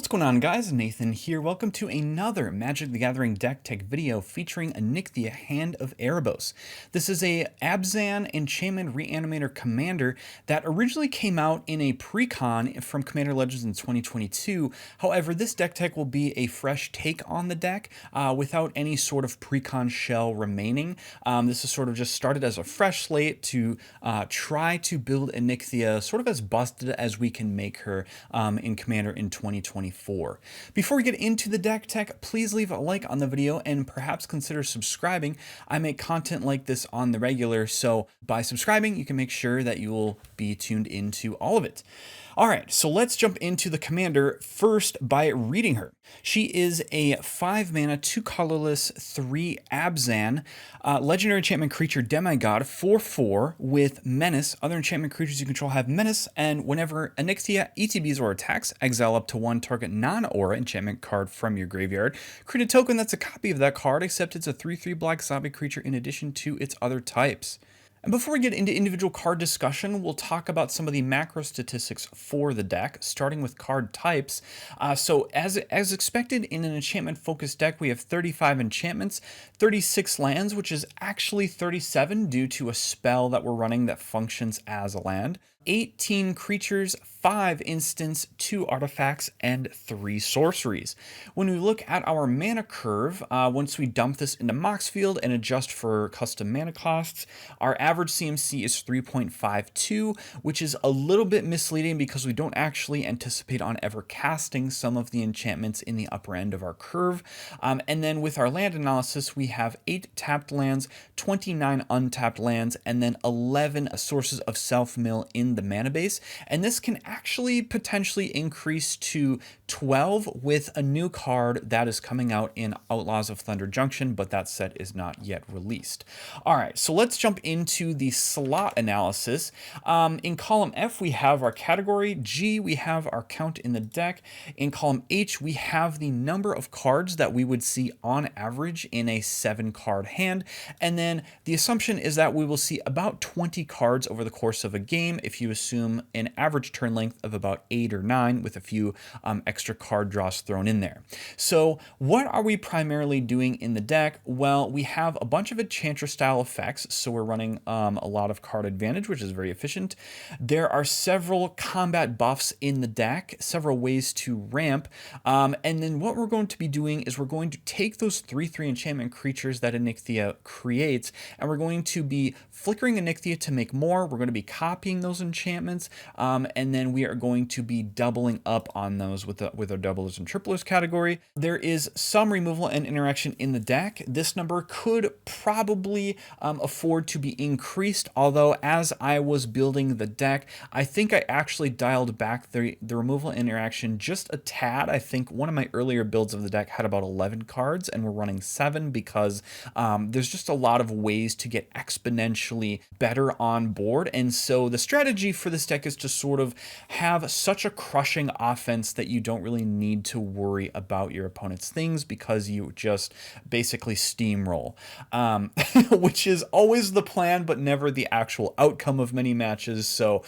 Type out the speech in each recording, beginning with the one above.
What's going on, guys? Nathan here. Welcome to another Magic the Gathering deck tech video featuring Anikthea, Hand of Erebos. This is a Abzan enchantment reanimator commander that originally came out in a pre-con from Commander Legends in 2022. However, this deck tech will be a fresh take on the deck without any sort of pre-con shell remaining. This is sort of just started as a fresh slate to try to build Anikthea sort of as busted as we can make her in Commander in 2024. Before we get into the deck tech, please leave a like on the video and perhaps consider subscribing. I make content like this on the regular, so by subscribing, you can make sure that you will be tuned into all of it. All right, so let's jump into the commander first by reading her. She is a 5 mana, 2 colorless, 3 Abzan, legendary enchantment creature demigod, 4/4 with menace. Other enchantment creatures you control have menace, and whenever Anikthea ETBs or attacks, exile up to 1 target non-aura enchantment card from your graveyard. Create a token that's a copy of that card, except it's a 3/3 black zombie creature in addition to its other types. And before we get into individual card discussion, we'll talk about some of the macro statistics for the deck, starting with card types. So as expected in an enchantment-focused deck, we have 35 enchantments, 36 lands, which is actually 37 due to a spell that we're running that functions as a land, 18 creatures, 5 instants, 2 artifacts, and 3 sorceries. When we look at our mana curve, once we dump this into Moxfield and adjust for custom mana costs, our average CMC is 3.52, which is a little bit misleading because we don't actually anticipate on ever casting some of the enchantments in the upper end of our curve. And then with our land analysis, we have 8 tapped lands, 29 untapped lands, and then 11 sources of self-mill in the mana base, and this can actually potentially increase to 12 with a new card that is coming out in Outlaws of Thunder Junction, but that set is not yet released. All right, so let's jump into the slot analysis. In column F, we have our category. G, we have our count in the deck. In column H, we have the number of cards that we would see on average in a 7-card hand, and then the assumption is that we will see about 20 cards over the course of a game if you assume an average turn length of about 8 or 9 with a few extra card draws thrown in there. So what are we primarily doing in the deck? Well, we have a bunch of Enchantress style effects, so we're running a lot of card advantage, which is very efficient. There are several combat buffs in the deck, several ways to ramp, and then what we're going to be doing is we're going to take those 3/3 enchantment creatures that Anikthea creates, and we're going to be flickering Anikthea to make more. We're going to be copying those enchantments, and then we are going to be doubling up on those with our doublers and triplers category. There is some removal and interaction in the deck. This number could probably afford to be increased, although as I was building the deck, I think I actually dialed back the removal interaction just a tad. I think one of my earlier builds of the deck had about 11 cards, and we're running 7 because there's just a lot of ways to get exponentially better on board, and so the strategy for this deck is to sort of have such a crushing offense that you don't really need to worry about your opponent's things because you just basically steamroll, which is always the plan but never the actual outcome of many matches. So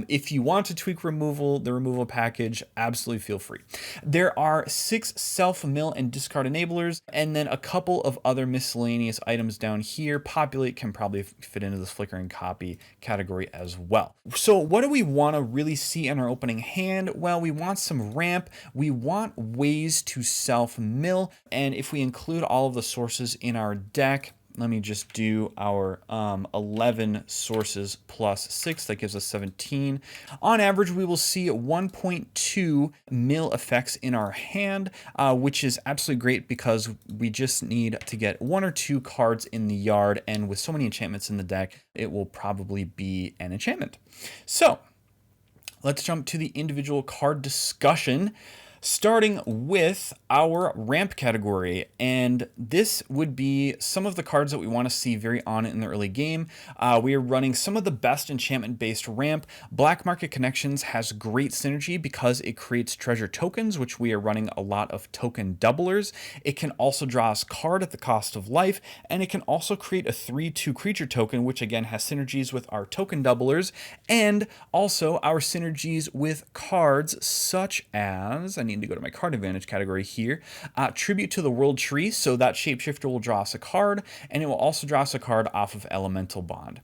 if you want to tweak the removal package, absolutely feel free. There are 6 self-mill and discard enablers, and then a couple of other miscellaneous items down here. Populate can probably fit into this flickering copy category as well. So what do we want to really see in our opening hand? Well, we want some ramp, we want ways to self-mill, and if we include all of the sources in our deck, let me just do our 11 sources plus 6. That gives us 17. On average, we will see 1.2 mill effects in our hand, which is absolutely great because we just need to get 1 or 2 cards in the yard, and with so many enchantments in the deck, it will probably be an enchantment. So let's jump to the individual card discussion, starting with our ramp category, and this would be some of the cards that we want to see very on in the early game. We are running some of the best enchantment-based ramp. Black Market Connections has great synergy because it creates treasure tokens, which we are running a lot of token doublers. It can also draw us card at the cost of life, and it can also create a 3/2 creature token, which again has synergies with our token doublers, and also our synergies with cards such as, I need need to go to my card advantage category here. Tribute to the World Tree, so that shapeshifter will draw us a card, and it will also draw us a card off of Elemental Bond.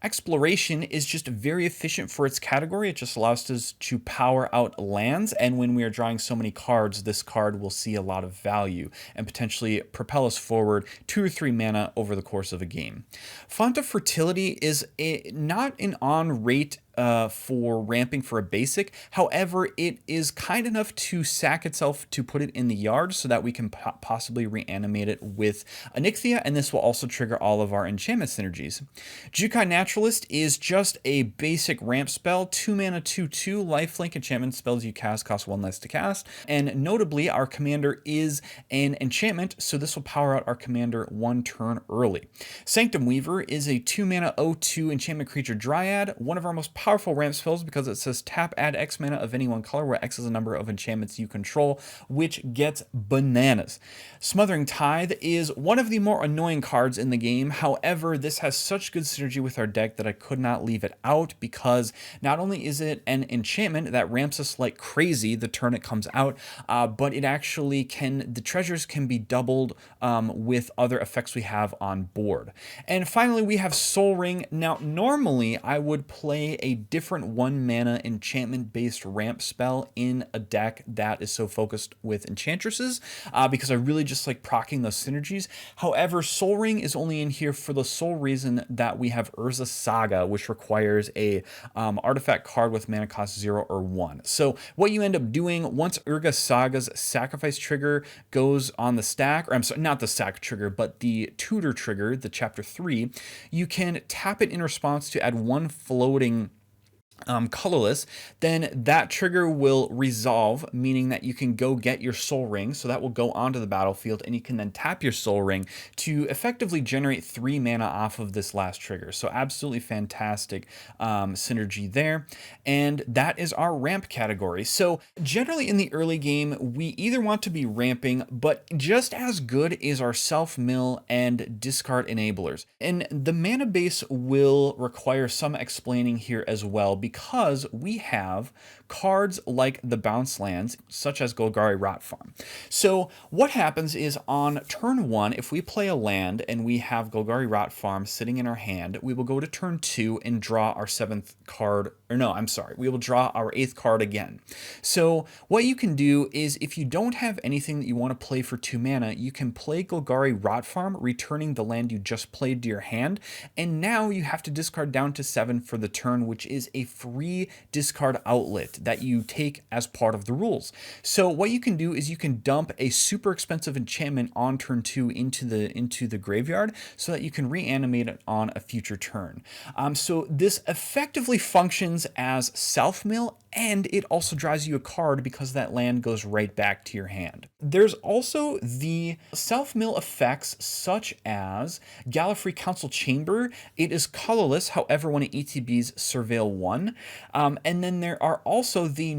Exploration is just very efficient for its category. It just allows us to power out lands, and when we are drawing so many cards, this card will see a lot of value and potentially propel us forward 2 or 3 mana over the course of a game. Font of Fertility is not an on rate for ramping for a basic. However, it is kind enough to sack itself to put it in the yard so that we can possibly reanimate it with Anikthea, and this will also trigger all of our enchantment synergies. Jukai Naturalist is just a basic ramp spell, 2 mana 2/2 lifelink enchantment spells you cast cost 1 less to cast, and notably our commander is an enchantment, so this will power out our commander 1 turn early. Sanctum Weaver is a 2 mana 0/2 enchantment creature dryad, one of our most powerful ramp spells because it says tap add X mana of any one color, where X is the number of enchantments you control, which gets bananas. Smothering Tithe is one of the more annoying cards in the game. However, this has such good synergy with our deck that I could not leave it out, because not only is it an enchantment that ramps us like crazy the turn it comes out, but it actually the treasures can be doubled with other effects we have on board. And finally, we have Soul Ring. Now, normally I would play a different 1 mana enchantment based ramp spell in a deck that is so focused with enchantresses, because I really just like proccing those synergies. However, Soul Ring is only in here for the sole reason that we have Urza Saga, which requires a artifact card with mana cost 0 or 1. So what you end up doing once Urza Saga's sacrifice trigger goes on the stack, or I'm sorry, not the sack trigger, but the tutor trigger, the chapter 3, you can tap it in response to add 1 floating colorless, then that trigger will resolve, meaning that you can go get your Soul Ring, so that will go onto the battlefield, and you can then tap your Soul Ring to effectively generate 3 mana off of this last trigger. So absolutely fantastic synergy there, and that is our ramp category. So generally in the early game, we either want to be ramping, but just as good is our self-mill and discard enablers. And the mana base will require some explaining here as well, because we have cards like the bounce lands, such as Golgari Rot Farm. So what happens is on turn 1, if we play a land and we have Golgari Rot Farm sitting in our hand, we will go to turn 2 and draw our 7th card, or no, I'm sorry, we will draw our 8th card again. So what you can do is, if you don't have anything that you want to play for 2 mana, you can play Golgari Rot Farm, returning the land you just played to your hand, and now you have to discard down to 7 for the turn, which is a free discard outlet that you take as part of the rules. So what you can do is you can dump a super expensive enchantment on turn 2 into the graveyard, so that you can reanimate it on a future turn. So this effectively functions as self-mill, and it also draws you a card because that land goes right back to your hand. There's also the self-mill effects, such as Gallifrey Council Chamber. It is colorless, however, when it ETBs Surveil 1. And then there are also the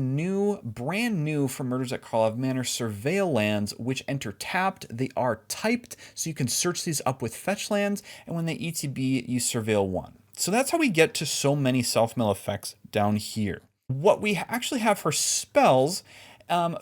brand new from Murders at Karlov Manor Surveil lands, which enter tapped. They are typed, so you can search these up with fetch lands, and when they ETB, you Surveil 1. So that's how we get to so many self-mill effects down here. What we actually have for spells,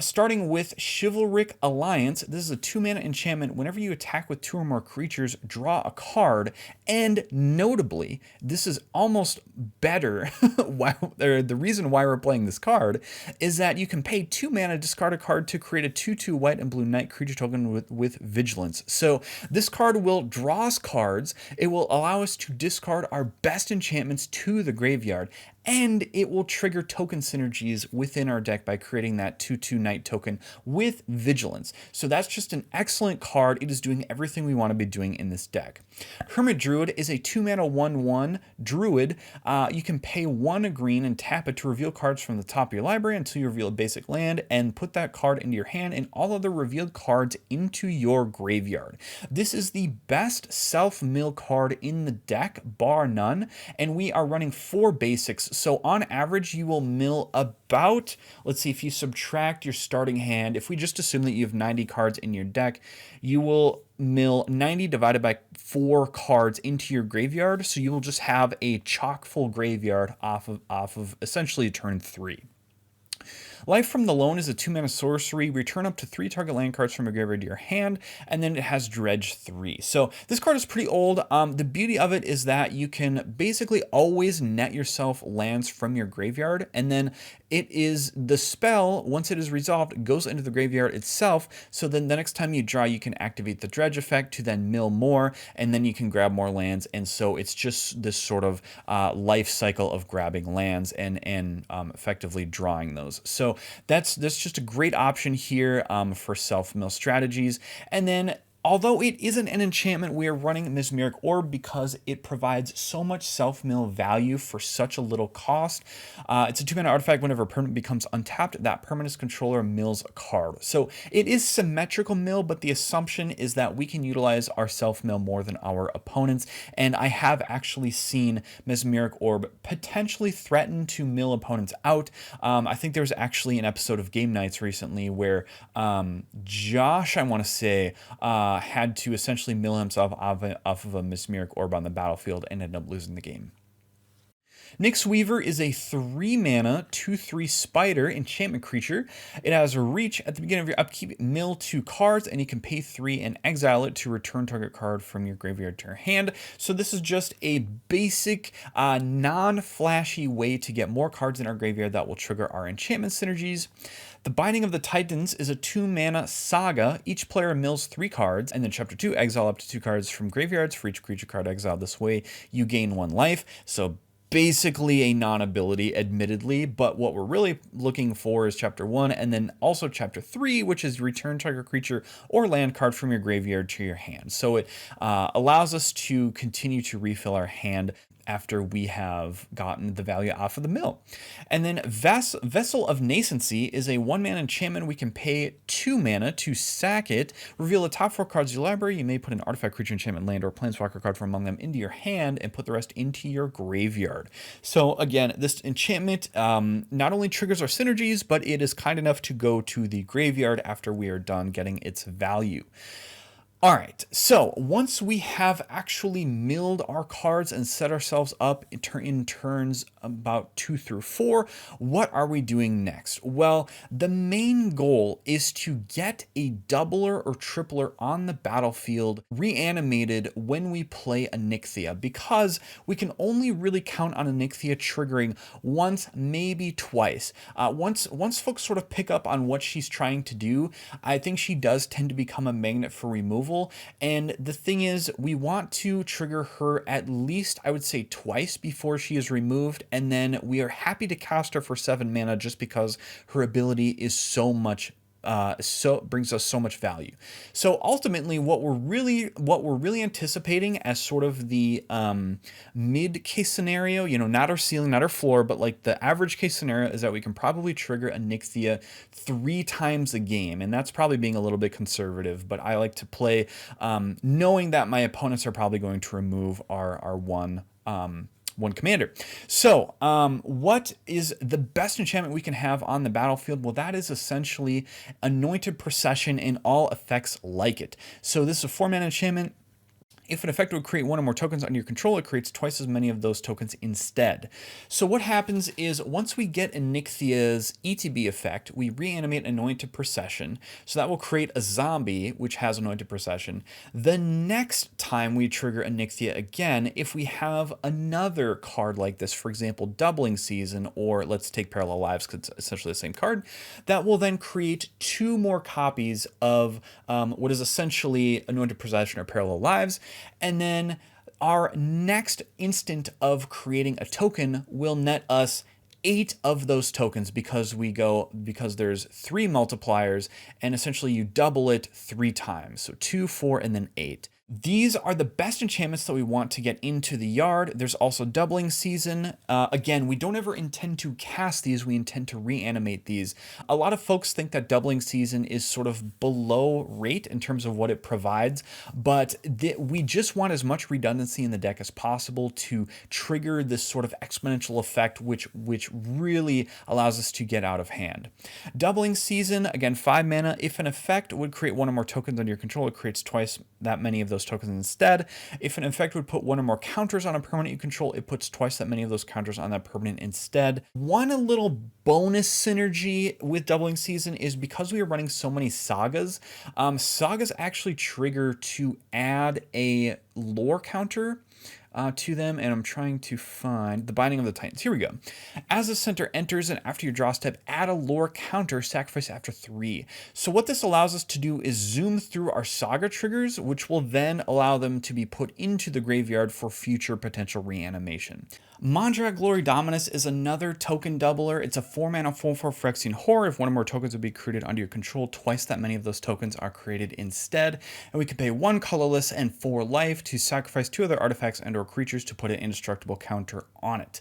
starting with Chivalric Alliance. This is a 2 mana enchantment. Whenever you attack with 2 or more creatures, draw a card. And notably, this is almost better. The reason why we're playing this card is that you can pay 2 mana, discard a card to create a 2/2 white and blue knight creature token with vigilance. So this card will draw us cards. It will allow us to discard our best enchantments to the graveyard, and it will trigger token synergies within our deck by creating that 2/2 knight token with vigilance. So that's just an excellent card. It is doing everything we want to be doing in this deck. Hermit Druid is a 2 mana 1/1 druid. You can pay 1 green and tap it to reveal cards from the top of your library until you reveal a basic land, and put that card into your hand and all other revealed cards into your graveyard. This is the best self-mill card in the deck, bar none, and we are running 4 basics. So on average, you will mill about, let's see, if you subtract your starting hand, if we just assume that you have 90 cards in your deck, you will mill 90 divided by 4 cards into your graveyard. So you will just have a chock full graveyard off of essentially turn 3. Life from the Loan is a 2-mana sorcery. Return up to 3 target land cards from your graveyard to your hand, and then it has Dredge 3. So this card is pretty old. The beauty of it is that you can basically always net yourself lands from your graveyard, and then it is the spell, once it is resolved, goes into the graveyard itself, so then the next time you draw, you can activate the Dredge effect to then mill more, and then you can grab more lands, and so it's just this sort of life cycle of grabbing lands and effectively drawing those. So that's just a great option here for self-mill strategies. And then although it isn't an enchantment, we are running Mesmeric Orb because it provides so much self-mill value for such a little cost. It's a 2-mana artifact. Whenever a permanent becomes untapped, that permanent's controller mills a card. So it is symmetrical mill, but the assumption is that we can utilize our self-mill more than our opponents. And I have actually seen Mesmeric Orb potentially threaten to mill opponents out. I think there was actually an episode of Game Nights recently where Josh, I want to say, had to essentially mill himself off of a Mesmeric Orb on the battlefield and ended up losing the game. Nyx Weaver is a 3-mana, 2/3 spider enchantment creature. It has a reach. At the beginning of your upkeep, mill 2 cards, and you can pay 3 and exile it to return target card from your graveyard to your hand. So this is just a basic, non-flashy way to get more cards in our graveyard that will trigger our enchantment synergies. The Binding of the Titans is a 2-mana saga. Each player mills 3 cards, and then Chapter 2, exile up to 2 cards from graveyards. For each creature card exiled this way, you gain 1 life. So basically a non-ability, admittedly, but what we're really looking for is Chapter 1, and then also Chapter 3, which is return target creature or land card from your graveyard to your hand. So it allows us to continue to refill our hand after we have gotten the value off of the mill. And then Vessel of Nascency is a 1-mana enchantment. We can pay 2 mana to sack it. Reveal the top 4 cards of your library. You may put an artifact, creature, enchantment, land, or planeswalker card from among them into your hand and put the rest into your graveyard. So again, this enchantment not only triggers our synergies, but it is kind enough to go to the graveyard after we are done getting its value. All right, so once we have actually milled our cards and set ourselves up in turns about 2 through 4, what are we doing next? Well, the main goal is to get a doubler or tripler on the battlefield reanimated when we play Anikthea, because we can only really count on Anikthea triggering once, maybe twice. Once folks sort of pick up on what she's trying to do, I think she does tend to become a magnet for removal. And the thing is, we want to trigger her at least, I would say, twice before she is removed, and then we are happy to cast her for 7 mana just because her ability is so much brings us so much value. So ultimately, what we're really anticipating as sort of the mid case scenario, not our ceiling, not our floor, but like the average case scenario, is that we can probably trigger Anikthea 3 times a game, and that's probably being a little bit conservative. But I like to play knowing that my opponents are probably going to remove our one commander. So what is the best enchantment we can have on the battlefield? Well, that is essentially Anointed Procession and all effects like it. So this is a 4-mana enchantment. If an effect would create 1 or more tokens under your control, it creates twice as many of those tokens instead. So what happens is, once we get Anikthea's ETB effect, we reanimate Anointed Procession. So that will create a zombie, which has Anointed Procession. The next time we trigger Anikthea again, if we have another card like this, for example, Doubling Season, or let's take Parallel Lives, because it's essentially the same card, that will then create 2 more copies of what is essentially Anointed Procession or Parallel Lives. And then our next instant of creating a token will net us 8 of those tokens, because there's 3 multipliers, and essentially you double it 3 times. So 2, 4, and then 8. These are the best enchantments that we want to get into the yard. There's also Doubling Season. Again, we don't ever intend to cast these, we intend to reanimate these. A lot of folks think that Doubling Season is sort of below rate in terms of what it provides, but we just want as much redundancy in the deck as possible to trigger this sort of exponential effect, which really allows us to get out of hand. Doubling Season, again, 5 mana. If an effect would create 1 or more tokens under your control, it creates twice that many of those tokens instead. If an effect would put one or more counters on a permanent you control, it puts twice that many of those counters on that permanent instead. One little bonus synergy with Doubling Season is because we are running so many sagas, sagas actually trigger to add a lore counter to them, and I'm trying to find the Binding of the Titans. Here we go. As the center enters and after your draw step, add a lore counter, sacrifice after 3. So what this allows us to do is zoom through our saga triggers, which will then allow them to be put into the graveyard for future potential reanimation. Mondrak Glory Dominus is another token doubler. It's a 4-mana 4/4 Phyrexian Horror. If one or more tokens would be created under your control, twice that many of those tokens are created instead. And we can pay 1 colorless and 4 life to sacrifice 2 other artifacts and or creatures to put an indestructible counter on it.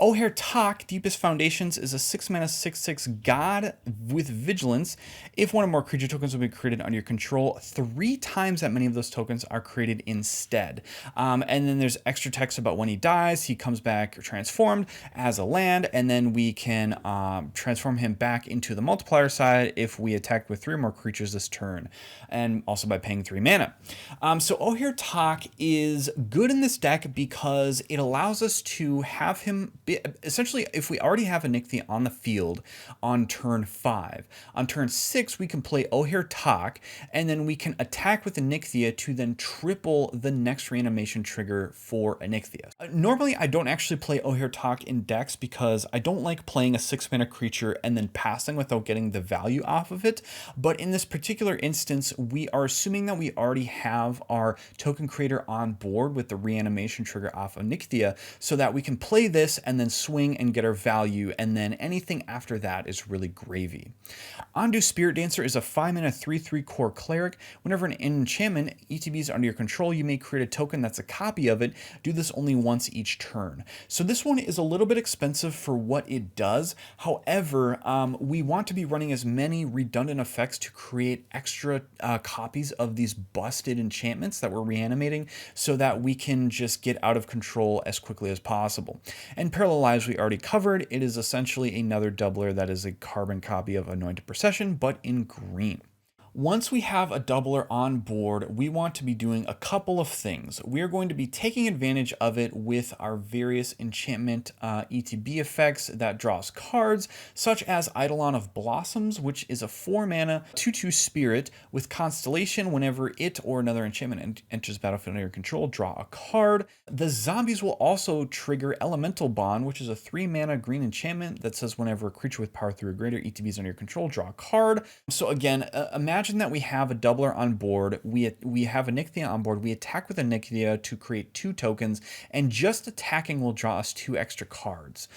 Oher Tak, Deepest Foundations, is a 6-mana 6/6 god with vigilance. If one or more creature tokens will be created under your control, 3 times that many of those tokens are created instead. And then there's extra text about when he dies, he comes back transformed as a land, and then we can transform him back into the multiplier side if we attack with 3 or more creatures this turn, and also by paying 3 mana. So Oher Tak is good in this deck because it allows us to have him essentially, if we already have Anikthea on the field on turn 5, on turn 6 we can play Oher Tak, and then we can attack with Anikthea to then triple the next reanimation trigger for Anikthea. Normally I don't actually play Oher Tak in decks because I don't like playing a 6-mana creature and then passing without getting the value off of it, but in this particular instance we are assuming that we already have our token creator on board with the reanimation trigger off Anikthea, so that we can play this and then swing and get our value, and then anything after that is really gravy. Ondu Spirit Dancer is a 5-mana 3/3 core cleric. Whenever an enchantment ETB is under your control, you may create a token that's a copy of it. Do this only once each turn. So this one is a little bit expensive for what it does. However, we want to be running as many redundant effects to create extra copies of these busted enchantments that we're reanimating, so that we can just get out of control as quickly as possible. And Parallel Lives we already covered. It is essentially another doubler that is a carbon copy of Anointed Procession, but in green. Once we have a doubler on board, we want to be doing a couple of things. We are going to be taking advantage of it with our various enchantment ETB effects that draws cards, such as Eidolon of Blossoms, which is a 4-mana 2/2 spirit with Constellation. Whenever it or another enchantment enters the battlefield under your control, draw a card. The zombies will also trigger Elemental Bond, which is a 3-mana green enchantment that says whenever a creature with power 3 or greater ETB is under your control, draw a card. So again, imagine that we have a doubler on board, we have Anikthea on board, we attack with Anikthea to create 2 tokens, and just attacking will draw us 2 extra cards.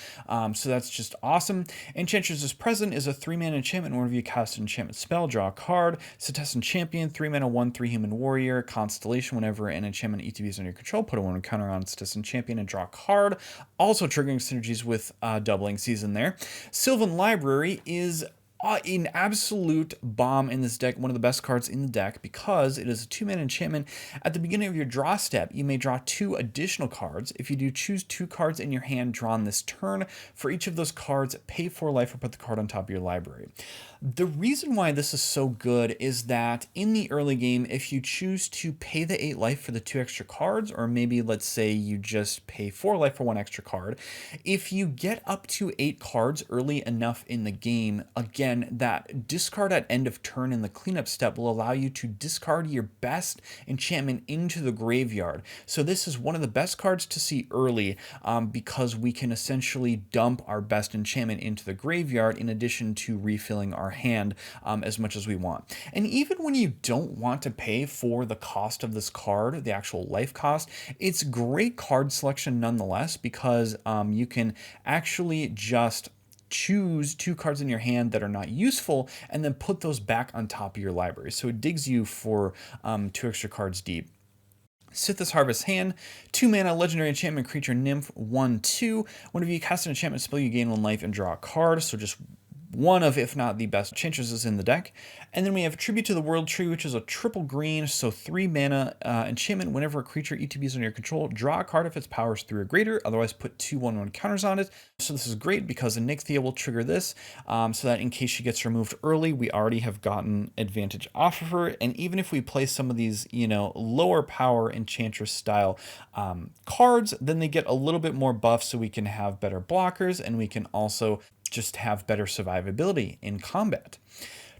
So that's just awesome. Enchantress is Present is a 3-mana enchantment. Whenever you cast an enchantment spell, draw a card. Citizen Champion, 3-mana 1/3 human warrior. Constellation, whenever an enchantment ETB is under your control, put a 1 counter on Citizen Champion and draw a card. Also triggering synergies with Doubling Season there. Sylvan Library is an absolute bomb in this deck, one of the best cards in the deck, because it is a 2-mana enchantment. At the beginning of your draw step, you may draw 2 additional cards. If you do, choose 2 cards in your hand drawn this turn. For each of those cards, pay 4 life or put the card on top of your library. The reason why this is so good is that in the early game, if you choose to pay the 8 life for the 2 extra cards, or maybe let's say you just pay 4 life for 1 extra card, if you get up to 8 cards early enough in the game, again, that discard at end of turn in the cleanup step will allow you to discard your best enchantment into the graveyard. So this is one of the best cards to see early, because we can essentially dump our best enchantment into the graveyard in addition to refilling our hand as much as we want. And even when you don't want to pay for the cost of this card, the actual life cost, it's great card selection nonetheless, because you can actually just choose 2 cards in your hand that are not useful and then put those back on top of your library. So it digs you for 2 extra cards deep. Sithis Harvest Hand, 2-mana legendary enchantment creature nymph 1/2. Whenever you cast an enchantment spell, you gain 1 life and draw a card. So just one of, if not the best enchantresses in the deck. And then we have Tribute to the World Tree, which is a triple green, so 3 mana enchantment. Whenever a creature ETBs under your control, draw a card if its power is 3 or greater, otherwise put 2/1/1 counters on it. So this is great because Anikthea will trigger this, so that in case she gets removed early, we already have gotten advantage off of her. And even if we play some of these, lower power enchantress style cards, then they get a little bit more buff, so we can have better blockers, and we can also just have better survivability in combat.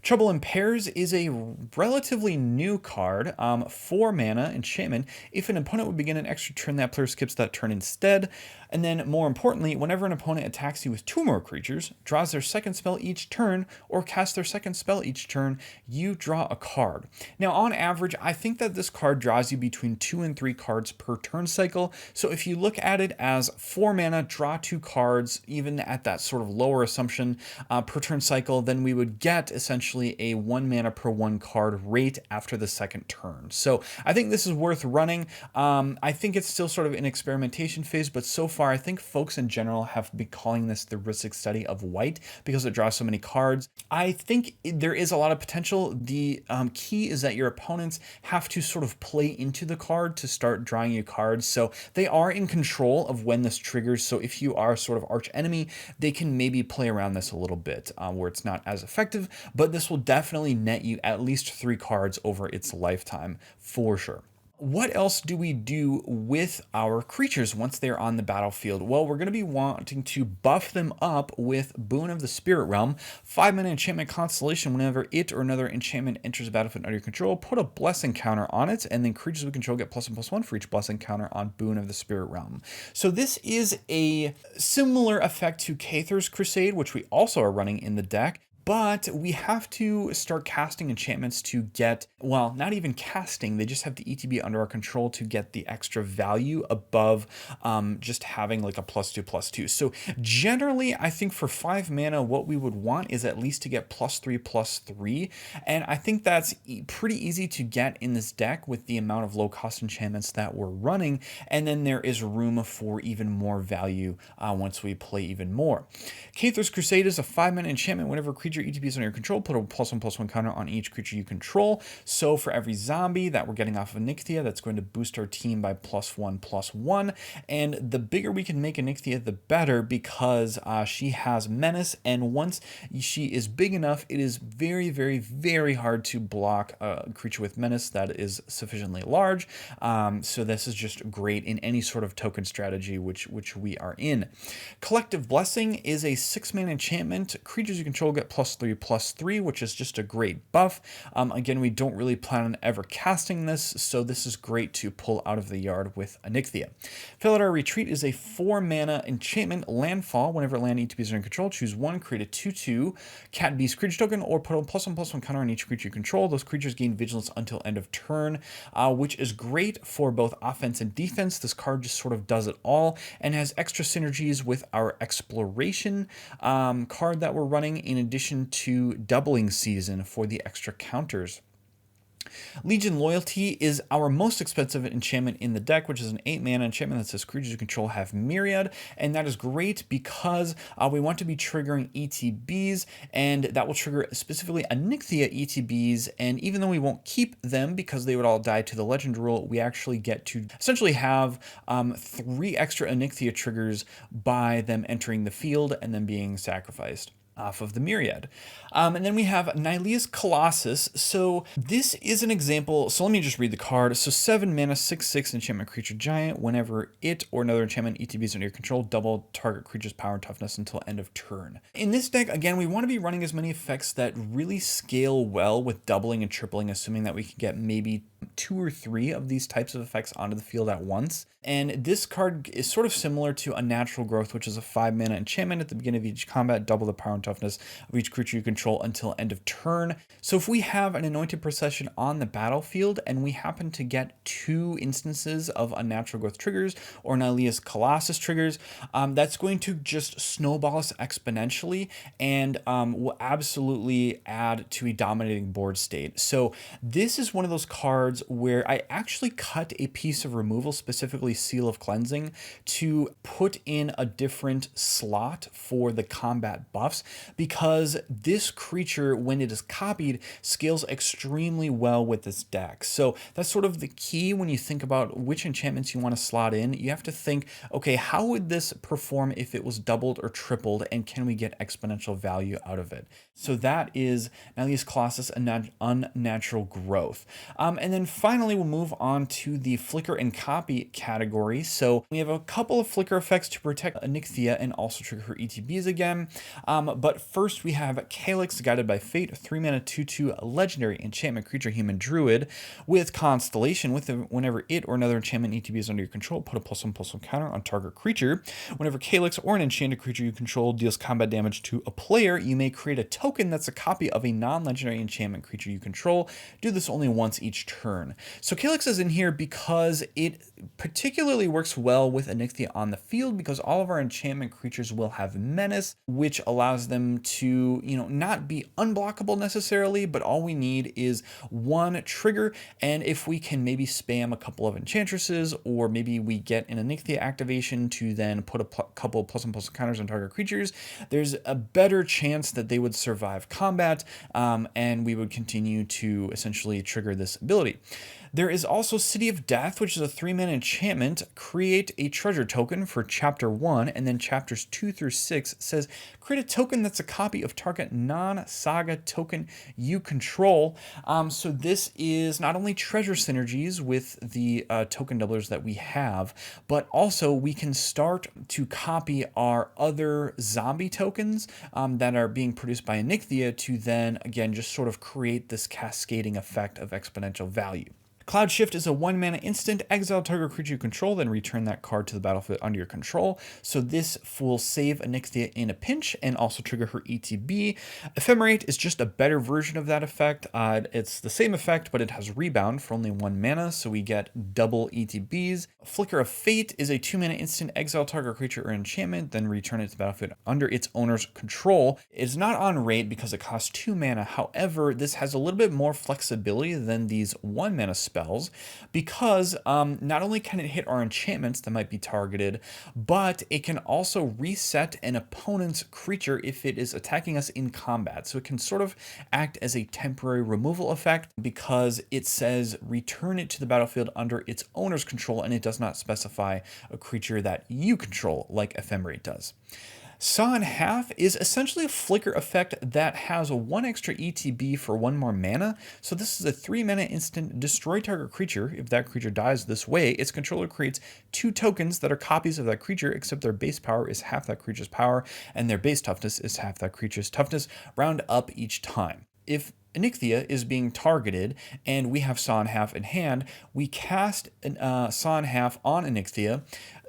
Trouble in Pairs is a relatively new card, 4 mana enchantment. If an opponent would begin an extra turn, that player skips that turn instead. And then more importantly, whenever an opponent attacks you with 2 more creatures, draws their second spell each turn, or casts their second spell each turn, you draw a card. Now on average, I think that this card draws you between 2 and 3 cards per turn cycle. So if you look at it as 4 mana, draw 2 cards, even at that sort of lower assumption per turn cycle, then we would get essentially a 1 mana per 1 card rate after the second turn. So I think this is worth running. I think it's still sort of in experimentation phase, but so far I think folks in general have been calling this the Risic study of white because it draws so many cards. I think there is a lot of potential. The key is that your opponents have to sort of play into the card to start drawing you cards. So they are in control of when this triggers. So if you are sort of arch enemy, they can maybe play around this a little bit where it's not as effective, but this will definitely net you at least 3 cards over its lifetime for sure. What else do we do with our creatures once they're on the battlefield? Well, we're going to be wanting to buff them up with Boon of the Spirit Realm. 5 mana enchantment constellation. Whenever it or another enchantment enters a battlefield under your control, put a blessing counter on it, and then creatures we control get +1/+1 for each blessing counter on Boon of the Spirit Realm. So this is a similar effect to Caither's Crusade, which we also are running in the deck. But we have to start casting enchantments to get, well, not even casting, they just have the ETB under our control to get the extra value above just having like a +2/+2. So generally, I think for 5 mana, what we would want is at least to get +3/+3. And I think that's pretty easy to get in this deck with the amount of low cost enchantments that we're running. And then there is room for even more value once we play even more. Caither's Crusade is a 5 mana enchantment. Whenever creature ETBs under your control, put a +1/+1 counter on each creature you control. So for every zombie that we're getting off of Anikthea, that's going to boost our team by +1/+1. And the bigger we can make Anikthea, the better, because she has menace. And once she is big enough, it is very, very, very hard to block a creature with menace that is sufficiently large. So this is just great in any sort of token strategy which we are in. Collective Blessing is a 6 mana enchantment. Creatures you control get +3/+3, which is just a great buff. Again, we don't really plan on ever casting this, so this is great to pull out of the yard with Anikthea. Felidar Retreat is a 4 mana enchantment landfall. Whenever land ETBs are in control, choose 1, create a 2/2 cat beast creature token, or put a +1/+1 counter on each creature you control. Those creatures gain vigilance until end of turn, which is great for both offense and defense. This card just sort of does it all and has extra synergies with our exploration card that we're running, in addition to doubling season for the extra counters. Legion Loyalty is our most expensive enchantment in the deck, which is an 8 mana enchantment that says creatures you control have Myriad, and that is great because we want to be triggering ETBs, and that will trigger specifically Anikthea ETBs, and even though we won't keep them because they would all die to the legend rule, we actually get to essentially have 3 extra Anikthea triggers by them entering the field and then being sacrificed off of the Myriad. And then we have Nylea's Colossus. So this is an example. So let me just read the card. So 7 mana, 6/6 enchantment creature giant. Whenever it or another enchantment ETBs under your control, double target creature's power and toughness until end of turn. In this deck, again, we want to be running as many effects that really scale well with doubling and tripling, assuming that we can get maybe 2 or 3 of these types of effects onto the field at once. And this card is sort of similar to Unnatural Growth, which is a 5 mana enchantment. At the beginning of each combat, double the power and toughness of each creature you control until end of turn. So if we have an Anointed Procession on the battlefield and we happen to get 2 instances of Unnatural Growth triggers or Nylea's Colossus triggers, that's going to just snowball us exponentially and will absolutely add to a dominating board state. So this is one of those cards cards where I actually cut a piece of removal, specifically Seal of Cleansing, to put in a different slot for the combat buffs, because this creature, when it is copied, scales extremely well with this deck. So that's sort of the key when you think about which enchantments you want to slot in. You have to think, okay, how would this perform if it was doubled or tripled, and can we get exponential value out of it? So that is Malleus Colossus, Unnatural Growth. And then finally, we'll move on to the Flicker and Copy category. So we have a couple of flicker effects to protect Anikthea and also trigger her ETBs again. But first we have Calyx, Guided by Fate, a 3-mana 2/2 legendary enchantment creature human druid with Constellation. Whenever it or another enchantment ETB is under your control, put a +1/+1 counter on target creature. Whenever Calyx or an enchanted creature you control deals combat damage to a player, you may create a token that's a copy of a non-legendary enchantment creature you control. Do this only once each turn. So Calyx is in here because it particularly works well with Anikthea on the field, because all of our enchantment creatures will have Menace, which allows them to, not be unblockable necessarily, but all we need is one trigger. And if we can maybe spam a couple of enchantresses, or maybe we get an Anikthea activation to then put a couple +1/+1 counters on target creatures, there's a better chance that they would survive combat, and we would continue to essentially trigger this ability. There is also City of Death, which is a 3-mana enchantment. Create a treasure token for Chapter 1, and then Chapters 2 through 6 says create a token that's a copy of target non-saga token you control. So this is not only treasure synergies with the token doublers that we have, but also we can start to copy our other zombie tokens that are being produced by Anikthea to then, again, just sort of create this cascading effect of exponential value. Cloud Shift is a 1-mana instant. Exile target creature you control, then return that card to the battlefield under your control. So this will save Anikthea in a pinch and also trigger her ETB. Ephemerate is just a better version of that effect. It's the same effect, but it has Rebound for only 1 mana, so we get double ETBs. Flicker of Fate is a 2-mana instant. Exile target creature or enchantment, then return it to the battlefield under its owner's control. It is not on rate because it costs 2 mana. However, this has a little bit more flexibility than these 1-mana spells, because not only can it hit our enchantments that might be targeted, but it can also reset an opponent's creature if it is attacking us in combat. So it can sort of act as a temporary removal effect, because it says return it to the battlefield under its owner's control, and it does not specify a creature that you control like Ephemerate does. Saw in Half is essentially a flicker effect that has a 1 extra ETB for 1 more mana. So this is a 3-mana instant. Destroy target creature. If that creature dies this way, its controller creates 2 tokens that are copies of that creature, except their base power is half that creature's power, and their base toughness is half that creature's toughness. Round up each time. If Anikthea is being targeted and we have Saw in Half in hand, we cast Saw in Half on Anikthea.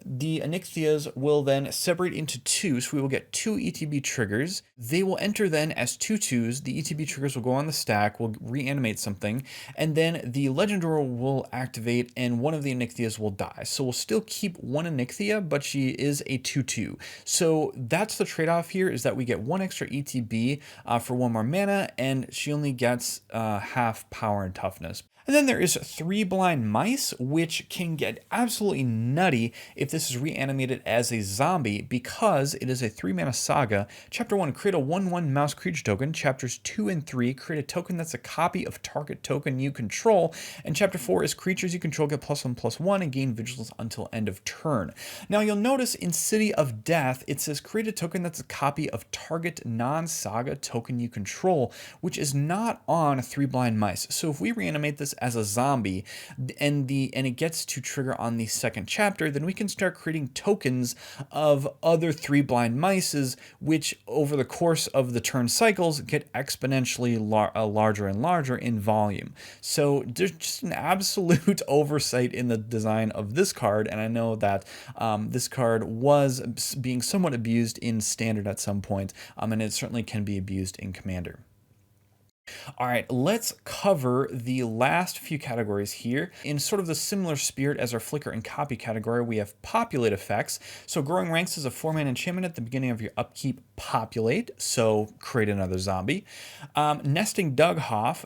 The Anikthias will then separate into 2, so we will get 2 ETB triggers. They will enter then as 2/2s. The ETB triggers will go on the stack, will reanimate something, and then the Legend Roar will activate and one of the Anikthias will die. So we'll still keep one Anikthea, but she is a 2/2. So that's the trade-off here, is that we get 1 extra ETB for 1 more mana, and she only gets half power and toughness. And then there is 3 Blind Mice, which can get absolutely nutty if this is reanimated as a zombie, because it is a 3-mana saga. Chapter 1, create a 1/1 mouse creature token. Chapters 2 and 3, create a token that's a copy of target token you control. And Chapter 4 is creatures you control get +1/+1 and gain vigilance until end of turn. Now you'll notice in City of Death, it says create a token that's a copy of target non-saga token you control, which is not on 3 Blind Mice. So if we reanimate this as a zombie and it gets to trigger on the 2nd chapter, then we can start creating tokens of other 3 Blind Mices, which over the course of the turn cycles get exponentially larger and larger in volume. So there's just an absolute oversight in the design of this card, and I know that this card was being somewhat abused in Standard at some point, and it certainly can be abused in Commander. All right, let's cover the last few categories here. In sort of the similar spirit as our Flicker and Copy category, we have Populate effects. So Growing Ranks is a 4-mana enchantment at the beginning of your upkeep. Populate, so create another zombie. Nesting Dughoff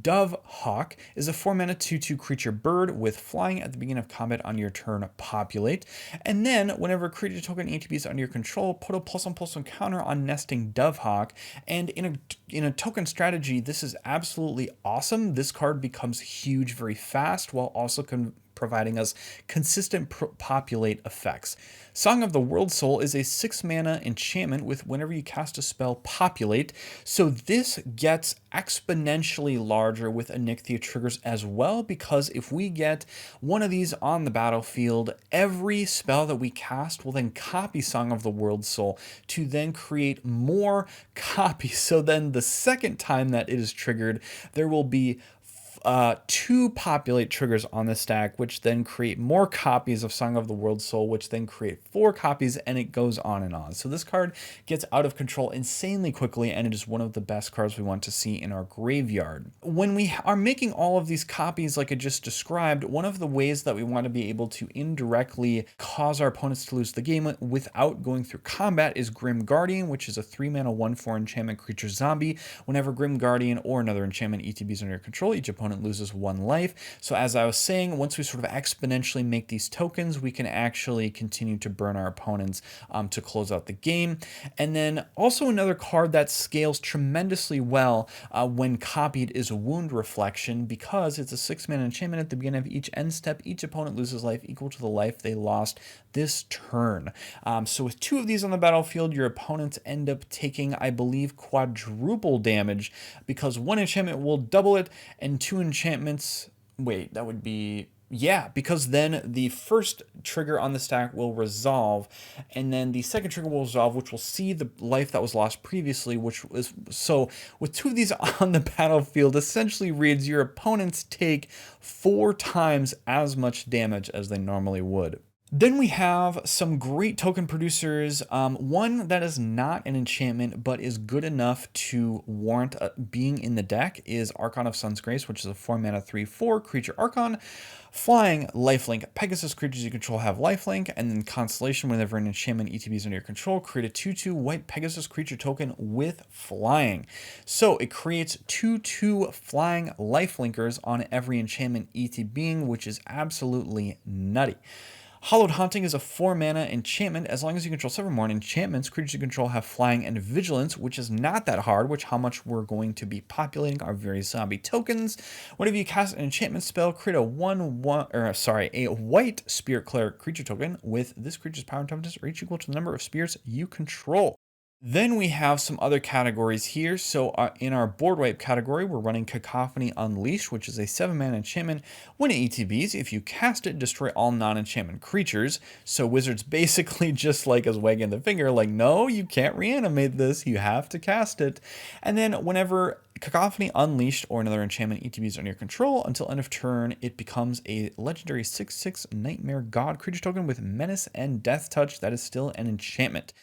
Dove Hawk is a 4-mana 2/2 creature bird with flying at the beginning of combat on your turn, Populate. And then, whenever a creature token ETB is under your control, put a +1/+1 counter on Nesting Dove Hawk. And in a token strategy, this is absolutely awesome. This card becomes huge very fast while also providing us consistent populate effects. Song of the World Soul is a 6-mana enchantment with whenever you cast a spell, populate. So this gets exponentially larger with Anikthea triggers as well, because if we get one of these on the battlefield, every spell that we cast will then copy Song of the World Soul to then create more copies. So then the second time that it is triggered, there will be 2 populate triggers on the stack, which then create more copies of Song of the World Soul, which then create 4 copies, and it goes on and on. So this card gets out of control insanely quickly, and it is one of the best cards we want to see in our graveyard. When we are making all of these copies like I just described, one of the ways that we want to be able to indirectly cause our opponents to lose the game without going through combat is Grim Guardian, which is a 3-mana 1/4 enchantment creature zombie. Whenever Grim Guardian or another enchantment ETBs under your control, each opponent loses 1 life. So as I was saying, once we sort of exponentially make these tokens, we can actually continue to burn our opponents to close out the game. And then also another card that scales tremendously well when copied is Wound Reflection, because it's a 6-mana enchantment at the beginning of each end step. Each opponent loses life equal to the life they lost this turn. So with 2 of these on the battlefield, your opponents end up taking, I believe, quadruple damage, because 1 enchantment will double it, and 2 enchantments, wait, that would be, yeah, because then the first trigger on the stack will resolve, and then the second trigger will resolve, which will see the life that was lost previously, which is, so with 2 of these on the battlefield, essentially reads your opponents take 4 times as much damage as they normally would. Then we have some great token producers. One that is not an enchantment but is good enough to warrant being in the deck is Archon of Sun's Grace, which is a 4-mana 3/4 creature Archon. Flying, lifelink. Pegasus creatures you control have lifelink, and then Constellation, whenever an enchantment ETB is under your control, create a 2/2 white Pegasus creature token with flying. So it creates 2/2 flying lifelinkers on every enchantment ETB, which is absolutely nutty. Hallowed Haunting is a 4-mana enchantment. As long as you control 7 more enchantments, creatures you control have flying and vigilance, which is not that hard, which how much we're going to be populating our various zombie tokens. Whenever you cast an enchantment spell, create a white Spirit Cleric creature token with this creature's power and toughness are each equal to the number of spirits you control. Then we have some other categories here. So in our board wipe category, we're running Cacophony Unleashed, which is a 7-mana enchantment. When it ETBs, if you cast it, destroy all non-enchantment creatures. So Wizards basically just like us wagging the finger, like, no, you can't reanimate this. You have to cast it. And then whenever Cacophony Unleashed or another enchantment ETBs under your control, until end of turn, it becomes a legendary 6/6 Nightmare God creature token with Menace and Death Touch that is still an enchantment.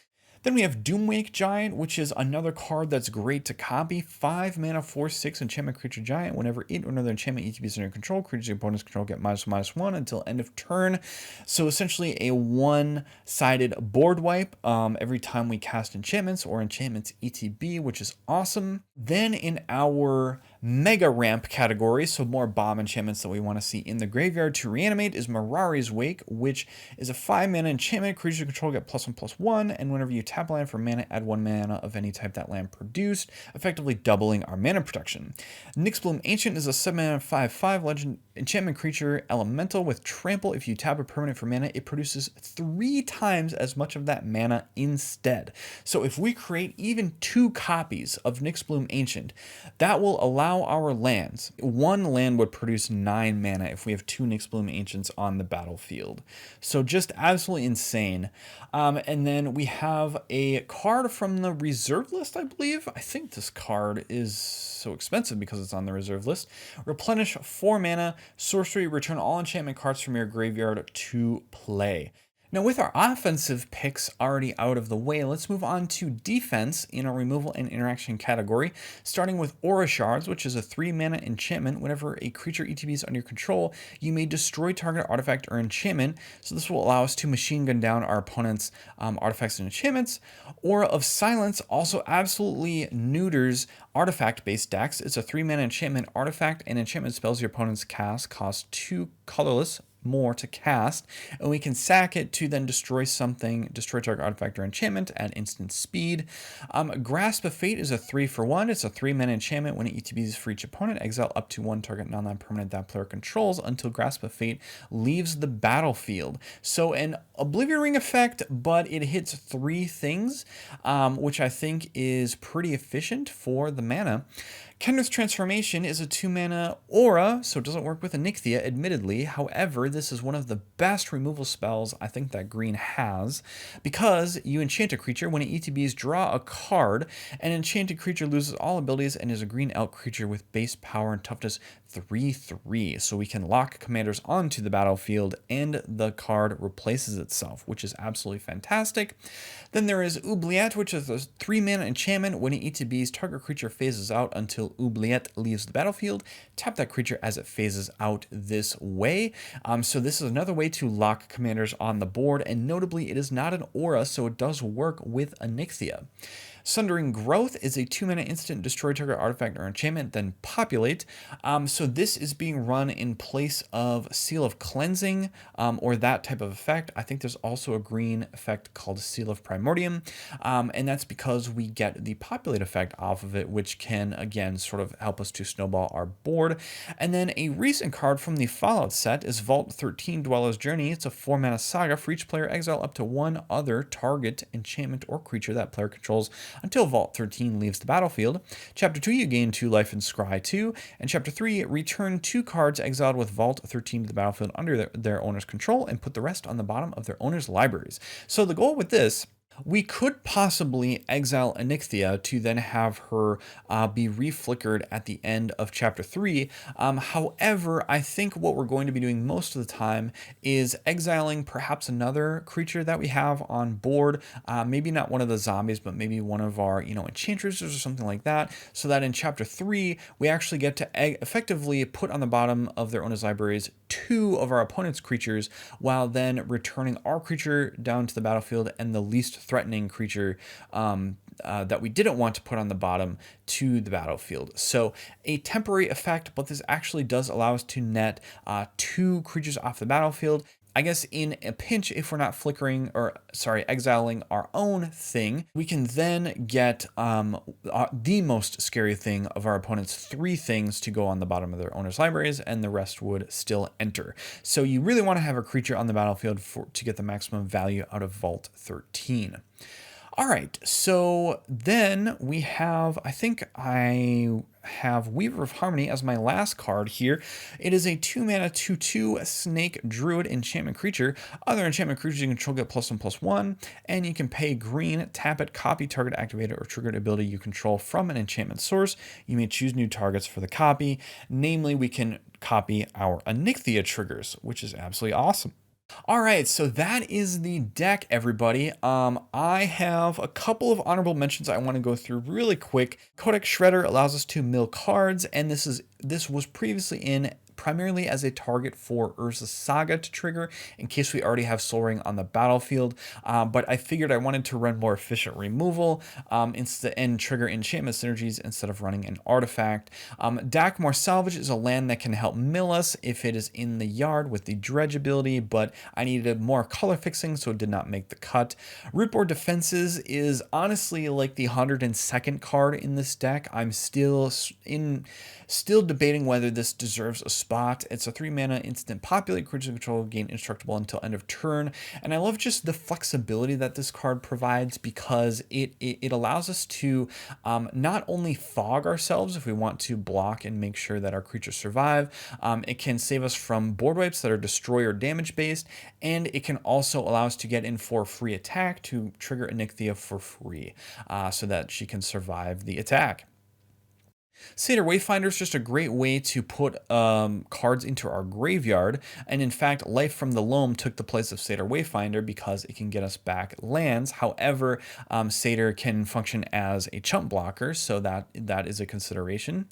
Then we have Doomwake Giant, which is another card that's great to copy. 5-mana 4/6 enchantment creature giant. Whenever it or another enchantment ETB is under your control, creatures your opponent's control get -1/-1 until end of turn. So essentially a one-sided board wipe every time we cast enchantments or enchantments ETB, which is awesome. Then in our Mega Ramp category, so more bomb enchantments that we want to see in the graveyard to reanimate, is Mirari's Wake, which is a 5-mana enchantment. Creatures you control get +1/+1, and whenever you tap a land for mana, add 1 mana of any type that land produced, effectively doubling our mana protection. Nyxbloom Ancient is a 7-mana 5/5 legend enchantment creature elemental with trample. If you tap a permanent for mana, it produces 3 times as much of that mana instead. So if we create even 2 copies of Nyxbloom Ancient, that will allow our lands. 1 land would produce 9 mana if we have 2 Nyxbloom Ancients on the battlefield. So just absolutely insane. And then we have a card from the reserve list, I believe. I think this card is so expensive because it's on the reserve list. Replenish 4 mana, sorcery, return all enchantment cards from your graveyard to play. Now, with our offensive picks already out of the way, let's move on to defense in our removal and interaction category, starting with Aura Shards, which is a 3-mana enchantment. Whenever a creature ETB is under your control, you may destroy target artifact or enchantment. So this will allow us to machine gun down our opponent's artifacts and enchantments. Aura of Silence also absolutely neuters artifact-based decks. It's a 3-mana enchantment artifact, and enchantment spells your opponent's cast cost 2 colorless more to cast, and we can sack it to then destroy target artifact or enchantment at instant speed. Grasp of Fate is a 3-for-1. It's a 3-mana enchantment. When it ETBs for each opponent, exile up to 1 target non-land permanent that player controls until Grasp of Fate leaves the battlefield. So an Oblivion Ring effect, but it hits 3 things, which I think is pretty efficient for the mana. Kenrith's Transformation is a 2-mana aura, so it doesn't work with Anikthea, admittedly. However, this is one of the best removal spells I think that green has, because you enchant a creature. When it ETBs, draw a card. An enchanted creature loses all abilities and is a green elk creature with base power and toughness 3/3. So we can lock commanders onto the battlefield and the card replaces itself, which is absolutely fantastic. Then there is Oubliette, which is a 3-mana enchantment. When it ETBs, target creature phases out until Oubliette leaves the battlefield. Tap that creature as it phases out this way. So this is another way to lock commanders on the board, and notably it is not an aura, so it does work with Anikthea. Sundering Growth is a 2-mana instant, destroy target artifact or enchantment, then populate. So this is being run in place of Seal of Cleansing, or that type of effect. I think there's also a green effect called Seal of Primordium, and that's because we get the populate effect off of it, which can, again, sort of help us to snowball our board. And then a recent card from the Fallout set is Vault 13 Dweller's Journey. It's a 4-mana saga. For each player, exile up to 1 other target enchantment or creature that player controls until Vault 13 leaves the battlefield. Chapter 2, you gain 2 life and scry 2. And Chapter 3, return 2 cards exiled with Vault 13 to the battlefield under their owner's control and put the rest on the bottom of their owner's libraries. So the goal with this, we could possibly exile Anikthea to then have her be reflickered at the end of Chapter 3. However, I think what we're going to be doing most of the time is exiling perhaps another creature that we have on board, maybe not one of the zombies, but maybe one of our, enchantresses or something like that, so that in Chapter 3, we actually get to effectively put on the bottom of their owner's libraries 2 of our opponent's creatures, while then returning our creature down to the battlefield and the least threatening creature that we didn't want to put on the bottom to the battlefield. So a temporary effect, but this actually does allow us to net 2 creatures off the battlefield. I guess in a pinch, if we're not exiling our own thing, we can then get the most scary thing of our opponent's 3 things to go on the bottom of their owner's libraries, and the rest would still enter. So you really want to have a creature on the battlefield to get the maximum value out of Vault 13. All right, so then we have, I think I have Weaver of Harmony as my last card here. It is a 2-mana 2/2 Snake Druid enchantment creature. Other enchantment creatures you control get +1/+1, and you can pay green, tap it, copy target activated or triggered ability you control from an enchantment source. You may choose new targets for the copy. Namely, we can copy our Anikthea triggers, which is absolutely awesome. All right, so that is the deck, everybody. I have a couple of honorable mentions I want to go through really quick. Codex Shredder allows us to mill cards, and this was previously in primarily as a target for Urza's Saga to trigger in case we already have Sol Ring on the battlefield, but I figured I wanted to run more efficient removal and trigger enchantment synergies instead of running an artifact. Dakmor Salvage is a land that can help mill us if it is in the yard with the Dredge ability, but I needed more color fixing, so it did not make the cut. Rootboard Defenses is honestly like the 102nd card in this deck. I'm still debating whether this deserves a spot. It's a 3-mana instant populate, creature control, gain indestructible until end of turn, and I love just the flexibility that this card provides, because it allows us to not only fog ourselves if we want to block and make sure that our creatures survive, it can save us from board wipes that are destroy or damage based, and it can also allow us to get in for free attack to trigger Anikthea for free, so that she can survive the attack. Satyr Wayfinder is just a great way to put cards into our graveyard, and in fact, Life from the Loam took the place of Satyr Wayfinder because it can get us back lands. However, Satyr can function as a chump blocker, so that is a consideration.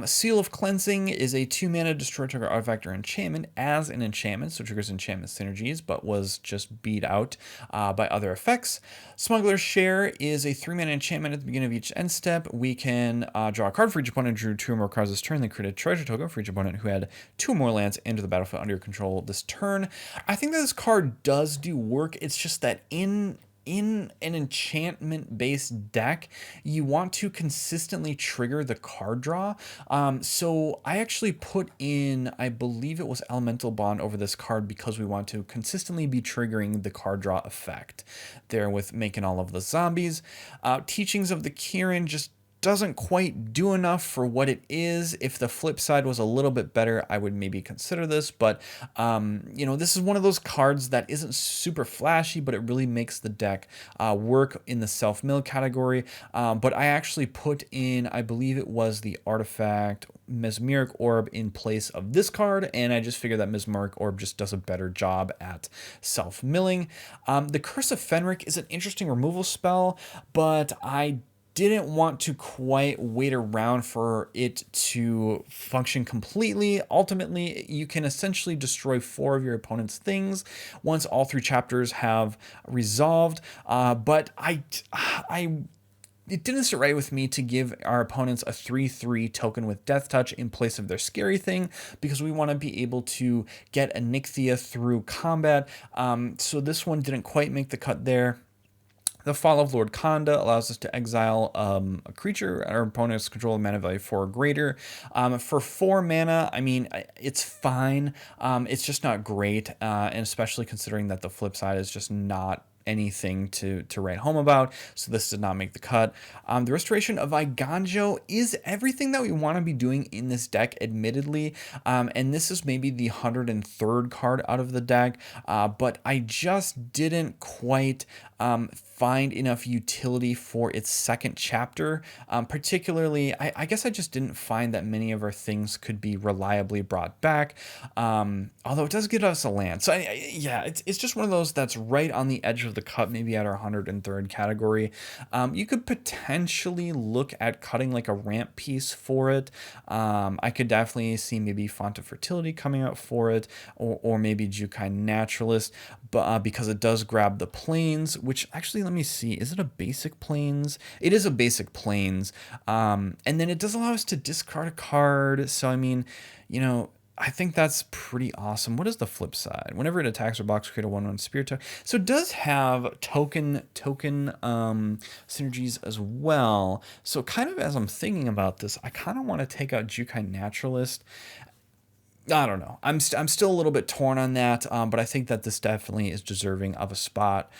Seal of Cleansing is a 2-mana destroy target artifact or enchantment as an enchantment, so triggers enchantment synergies, but was just beat out by other effects. Smuggler's Share is a 3-mana enchantment at the beginning of each end step. We can draw a card for each opponent who drew 2 or more cards this turn, then create a treasure token for each opponent who had 2 or more lands enter the battlefield under your control this turn. I think that this card does do work. It's just that in an enchantment based deck, you want to consistently trigger the card draw. So I actually put in, I believe it was Elemental Bond over this card because we want to consistently be triggering the card draw effect there with making all of the zombies. Teachings of the Kirin just doesn't quite do enough for what it is. If the flip side was a little bit better, I would maybe consider this, but this is one of those cards that isn't super flashy, but it really makes the deck work in the self-mill category. But I actually put in, I believe it was the artifact Mesmeric Orb in place of this card, and I just figured that Mesmeric Orb just does a better job at self-milling. The Curse of Fenric is an interesting removal spell, but I didn't want to quite wait around for it to function completely. Ultimately, you can essentially destroy 4 of your opponent's things once all 3 chapters have resolved. But it didn't sit right with me to give our opponents a 3/3 token with Death Touch in place of their scary thing, because we want to be able to get Anikthea through combat. So this one didn't quite make the cut there. The Fall of Lord Khanda allows us to exile a creature at our opponent's control of mana value 4 or greater. For 4 mana, I mean, it's fine. It's just not great, and especially considering that the flip side is just not anything to write home about, so this did not make the cut. The Restoration of Iganjo is everything that we want to be doing in this deck, admittedly, and this is maybe the 103rd card out of the deck, but I just didn't quite find enough utility for its second chapter. Particularly, I guess I just didn't find that many of our things could be reliably brought back, although it does give us a land. So yeah, it's just one of those that's right on the edge of the cut, maybe at our 103rd category. You could potentially look at cutting like a ramp piece for it. I could definitely see maybe Font of Fertility coming out for it, or maybe Jukai Naturalist, but because it does grab the planes, which actually, let me see, is it a basic planes? It is a basic planes, and then it does allow us to discard a card. So I mean, I think that's pretty awesome. What is the flip side? Whenever it attacks or blocks, create a 1/1 spirit token. So it does have token synergies as well. So kind of as I'm thinking about this, I kind of want to take out Jukai Naturalist. I don't know. I'm still a little bit torn on that, but I think that this definitely is deserving of a spot.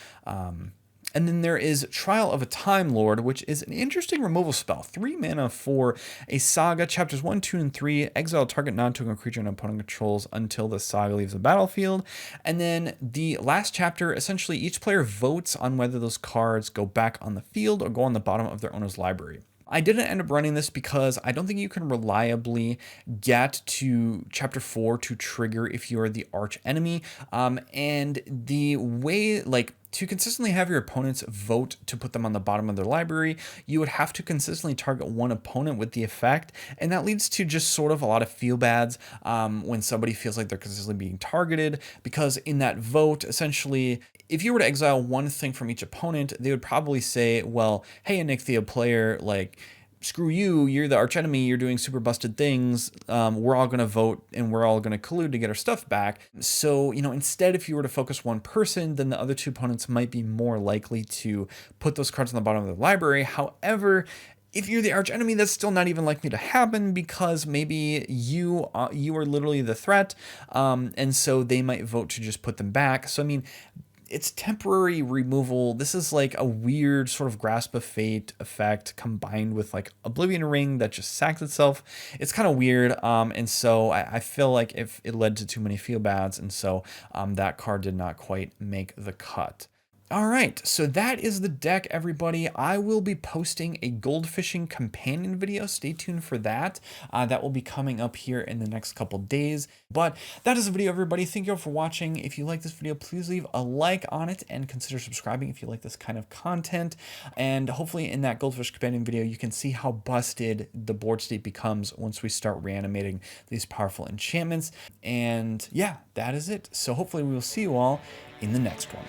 And then there is Trial of a Time Lord, which is an interesting removal spell. 3 mana for a saga. Chapters 1, 2, and 3. Exile target non-token creature an opponent controls until the saga leaves the battlefield. And then the last chapter, essentially each player votes on whether those cards go back on the field or go on the bottom of their owner's library. I didn't end up running this because I don't think you can reliably get to chapter 4 to trigger if you're the arch enemy. And the way, to consistently have your opponents vote to put them on the bottom of their library, you would have to consistently target one opponent with the effect, and that leads to just sort of a lot of feel-bads when somebody feels like they're consistently being targeted, because in that vote, essentially, if you were to exile one thing from each opponent, they would probably say, well, hey, Anikthea player, screw you, you're the archenemy, you're doing super busted things, we're all going to vote and we're all going to collude to get our stuff back. So, instead, if you were to focus one person, then the other 2 opponents might be more likely to put those cards on the bottom of the library. However, if you're the archenemy, that's still not even likely to happen, because maybe you are literally the threat, and so they might vote to just put them back. So, I mean, it's temporary removal. This is like a weird sort of Grasp of Fate effect combined with like Oblivion Ring that just sacks itself. It's kind of weird, and so I feel like if it led to too many feel bads, and so that card did not quite make the cut. All right, so that is the deck, everybody. I will be posting a goldfishing companion video. Stay tuned for that. That will be coming up here in the next couple days. But that is the video, everybody. Thank you all for watching. If you like this video, please leave a like on it and consider subscribing if you like this kind of content. And hopefully in that goldfish companion video, you can see how busted the board state becomes once we start reanimating these powerful enchantments. And yeah, that is it. So hopefully we will see you all in the next one.